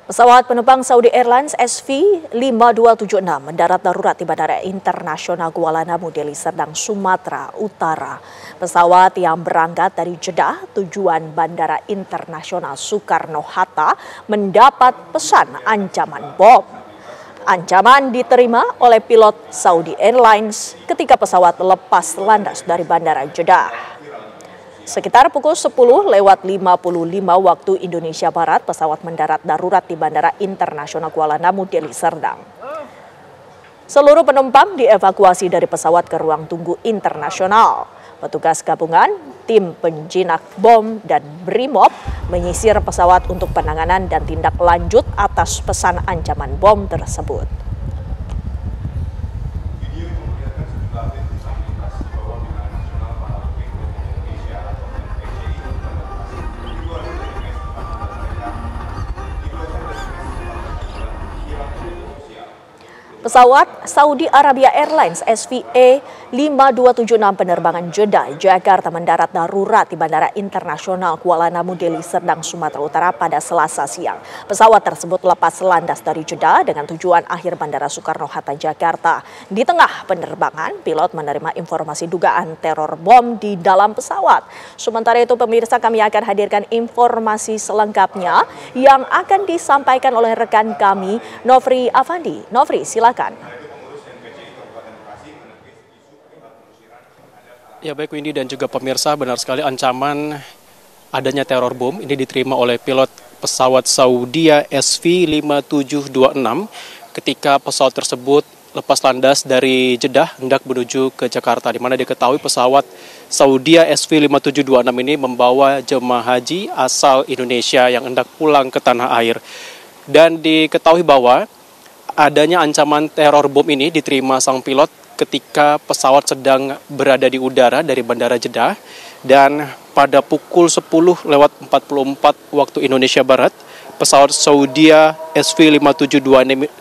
Pesawat penumpang Saudi Airlines SV5276 mendarat darurat di Bandara Internasional Kuala Namu, Deli Serdang, Sumatera Utara. Pesawat yang berangkat dari Jeddah tujuan Bandara Internasional Soekarno-Hatta mendapat pesan ancaman bom. Ancaman diterima oleh pilot Saudi Airlines ketika pesawat lepas landas dari Bandara Jeddah. Sekitar pukul 10.55 waktu Indonesia Barat, pesawat mendarat darurat di Bandara Internasional Kuala Namu, Deli Serdang. Seluruh penumpang dievakuasi dari pesawat ke ruang tunggu internasional. Petugas gabungan, tim penjinak bom, dan BRIMOB menyisir pesawat untuk penanganan dan tindak lanjut atas pesan ancaman bom tersebut. Pesawat Saudi Arabia Airlines SVA5276 penerbangan Jeddah, Jakarta mendarat darurat di Bandara Internasional Kuala Namu, Deli Serdang, Sumatera Utara pada Selasa siang. Pesawat tersebut lepas landas dari Jeddah dengan tujuan akhir Bandara Soekarno-Hatta, Jakarta. Di tengah penerbangan, pilot menerima informasi dugaan teror bom di dalam pesawat. Sementara itu, pemirsa, kami akan hadirkan informasi selengkapnya yang akan disampaikan oleh rekan kami, Nofri Afandi. Nofri, silakan. Ya baik Windy dan juga pemirsa, benar sekali ancaman adanya teror bom ini diterima oleh pilot pesawat Saudi SV5726 ketika pesawat tersebut lepas landas dari Jeddah hendak menuju ke Jakarta, di mana diketahui pesawat Saudi SV5726 ini membawa jemaah haji asal Indonesia yang hendak pulang ke tanah air. Dan diketahui bahwa adanya ancaman teror bom ini diterima sang pilot ketika pesawat sedang berada di udara dari Bandara Jeddah, dan pada pukul 10.44 waktu Indonesia Barat, pesawat Saudi SV5726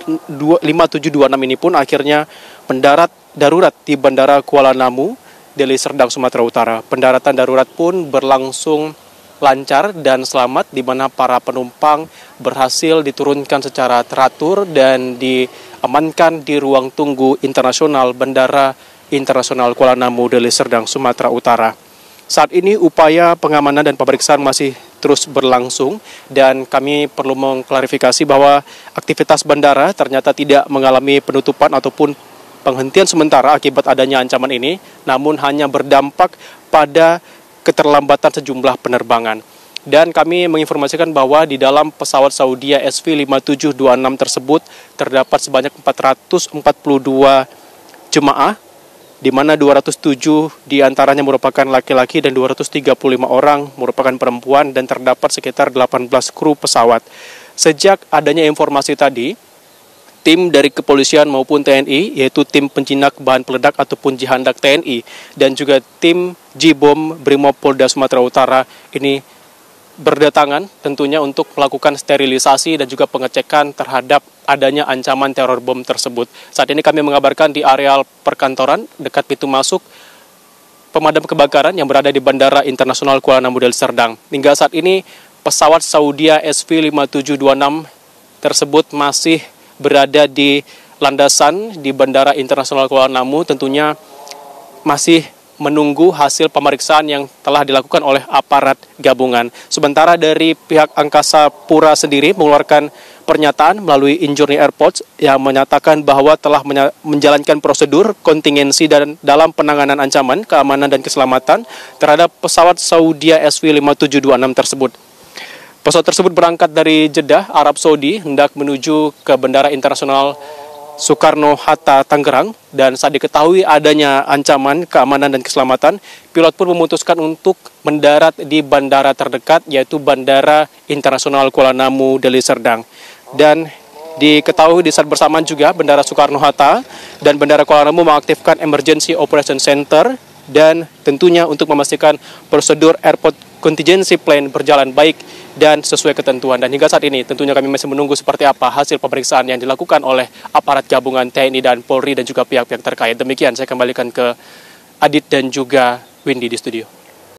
ini pun akhirnya mendarat darurat di Bandara Kuala Namu, Deli Serdang, Sumatera Utara. Pendaratan darurat pun berlangsung lancar dan selamat, di mana para penumpang berhasil diturunkan secara teratur dan diamankan di ruang tunggu internasional Bandara Internasional Kuala Namu, Deli Serdang, Sumatera Utara. Saat ini upaya pengamanan dan pemeriksaan masih terus berlangsung, dan kami perlu mengklarifikasi bahwa aktivitas bandara ternyata tidak mengalami penutupan ataupun penghentian sementara akibat adanya ancaman ini, namun hanya berdampak pada keterlambatan sejumlah penerbangan. Dan kami menginformasikan bahwa di dalam pesawat Saudi SV5726 tersebut terdapat sebanyak 442 jemaah, di mana 207 diantaranya merupakan laki-laki dan 235 orang merupakan perempuan, dan terdapat sekitar 18 kru pesawat. Sejak adanya informasi tadi, tim dari kepolisian maupun TNI, yaitu tim penjinak bahan peledak ataupun Jihandak TNI, dan juga tim Jibom BRIMOB Polda Sumatera Utara ini berdatangan tentunya untuk melakukan sterilisasi dan juga pengecekan terhadap adanya ancaman teror bom tersebut. Saat ini kami mengabarkan di areal perkantoran dekat pintu masuk pemadam kebakaran yang berada di Bandara Internasional Kuala Namu, Deli Serdang. Hingga saat ini pesawat Saudi SV5726 tersebut masih berada di landasan di Bandara Internasional Kuala Namu, tentunya masih menunggu hasil pemeriksaan yang telah dilakukan oleh aparat gabungan. Sementara dari pihak Angkasa Pura sendiri mengeluarkan pernyataan melalui Injourney Airports yang menyatakan bahwa telah menjalankan prosedur kontingensi dan dalam penanganan ancaman keamanan dan keselamatan terhadap pesawat Saudi SV5726 tersebut. Pesawat tersebut berangkat dari Jeddah, Arab Saudi, hendak menuju ke Bandara Internasional Soekarno-Hatta, Tangerang, dan saat diketahui adanya ancaman keamanan dan keselamatan, pilot pun memutuskan untuk mendarat di bandara terdekat, yaitu Bandara Internasional Kuala Namu, Deli Serdang. Dan diketahui di saat bersamaan juga Bandara Soekarno-Hatta dan Bandara Kuala Namu mengaktifkan Emergency Operation Center, dan tentunya untuk memastikan prosedur Airport Contingency Plan berjalan baik dan sesuai ketentuan. Dan hingga saat ini tentunya kami masih menunggu seperti apa hasil pemeriksaan yang dilakukan oleh aparat gabungan TNI dan Polri dan juga pihak-pihak terkait. Demikian saya kembalikan ke Adit dan juga Windy di studio.